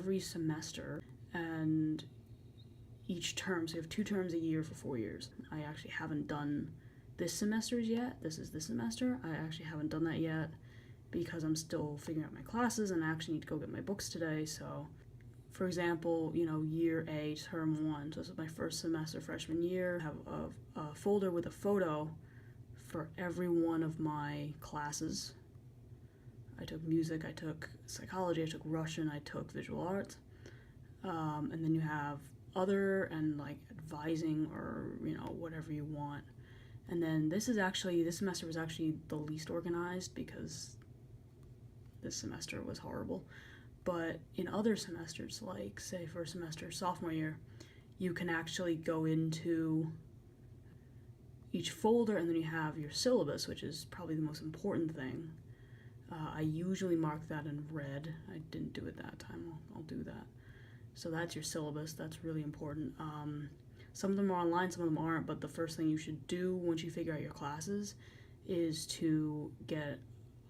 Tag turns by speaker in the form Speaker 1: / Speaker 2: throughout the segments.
Speaker 1: every semester, and each term, so you have 2 terms a year for 4 years. I actually haven't done this semester's yet. This is this semester. I actually haven't done that yet because I'm still figuring out my classes, and I actually need to go get my books today. So, for example, year A, term 1. So this is my first semester, freshman year. I have a folder with a photo for every one of my classes. I took music, I took psychology, I took Russian, I took visual arts. And then you have other and like advising or, whatever you want. And then this semester was actually the least organized because this semester was horrible. But in other semesters, like say first semester, sophomore year, you can actually go into each folder and then you have your syllabus, which is probably the most important thing. I usually mark that in red. I didn't do it that time. I'll do that. So that's your syllabus. That's really important. Some of them are online, some of them aren't, but the first thing you should do once you figure out your classes is to get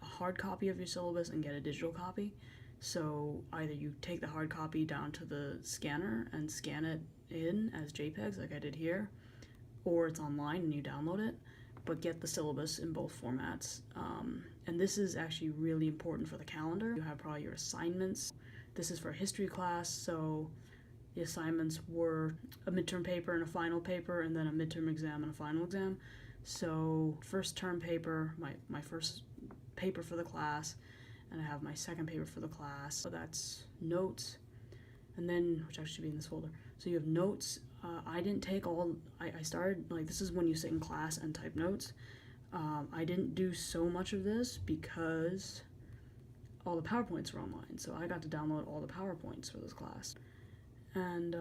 Speaker 1: a hard copy of your syllabus and get a digital copy. So either you take the hard copy down to the scanner and scan it in as JPEGs like I did here, or it's online and you download it, but get the syllabus in both formats. And this is actually really important for the calendar. You have probably your assignments. This is for a history class, so the assignments were a midterm paper and a final paper, and then a midterm exam and a final exam. So first term paper, my first paper for the class, and I have my second paper for the class. So that's notes, and then, which actually should be in this folder. So you have notes. I didn't take all, I started, this is when you sit in class and type notes. I didn't do so much of this because all the PowerPoints were online, so I got to download all the PowerPoints for this class. And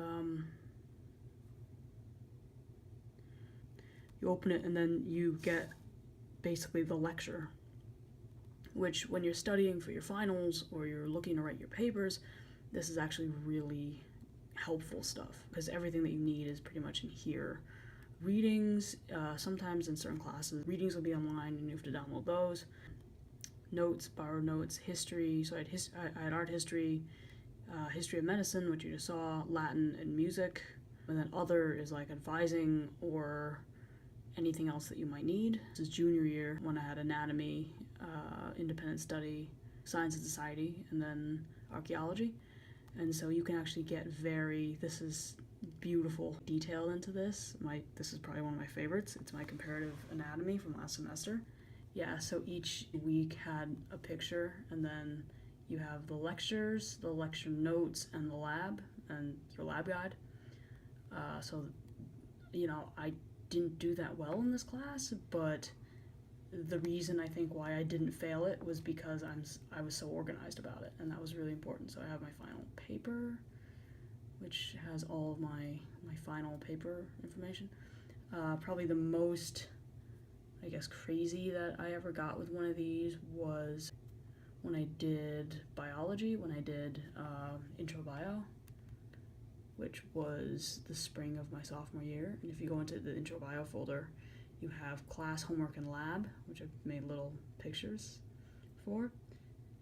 Speaker 1: you open it and then you get basically the lecture, which when you're studying for your finals or you're looking to write your papers, this is actually really helpful stuff because everything that you need is pretty much in here. Readings, sometimes in certain classes, readings will be online and you have to download those. Notes, borrowed notes, history, so I had art history, history of medicine, which you just saw, Latin and music, and then other is like advising or anything else that you might need. This is junior year when I had anatomy, independent study, science and society, and then archaeology. And so you can actually get this is beautiful detail into this. This is probably one of my favorites. It's my comparative anatomy from last semester. Yeah, so each week had a picture, and then you have the lectures, the lecture notes, and the lab, and your lab guide. So, I didn't do that well in this class, but the reason I think why I didn't fail it was because I was so organized about it, and that was really important. So I have my final paper, which has all of my final paper information. Probably the most, I guess, crazy that I ever got with one of these was when I did biology, when I did intro bio, which was the spring of my sophomore year. And if you go into the intro bio folder, you have class, homework, and lab, which I've made little pictures for.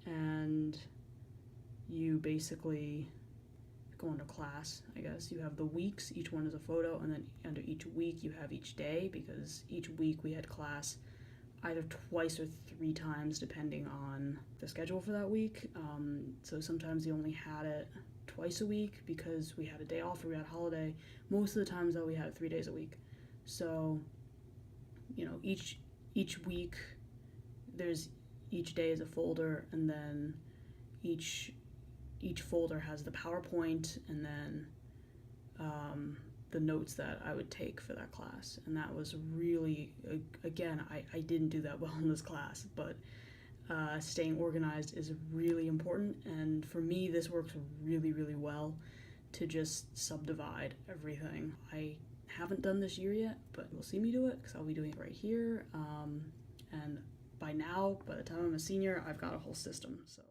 Speaker 1: And you basically go into class, I guess. You have the weeks, each one is a photo, and then under each week you have each day, because each week we had class either twice or 3 times depending on the schedule for that week. So sometimes you only had it twice a week because we had a day off or we had a holiday. Most of the times though we had it 3 days a week. So each week each day is a folder, and then each folder has the PowerPoint and then the notes that I would take for that class. And that was really, again, I didn't do that well in this class, but staying organized is really important. And for me, this works really, really well to just subdivide everything. I haven't done this year yet, but you'll see me do it because I'll be doing it right here. And by the time I'm a senior, I've got a whole system. So.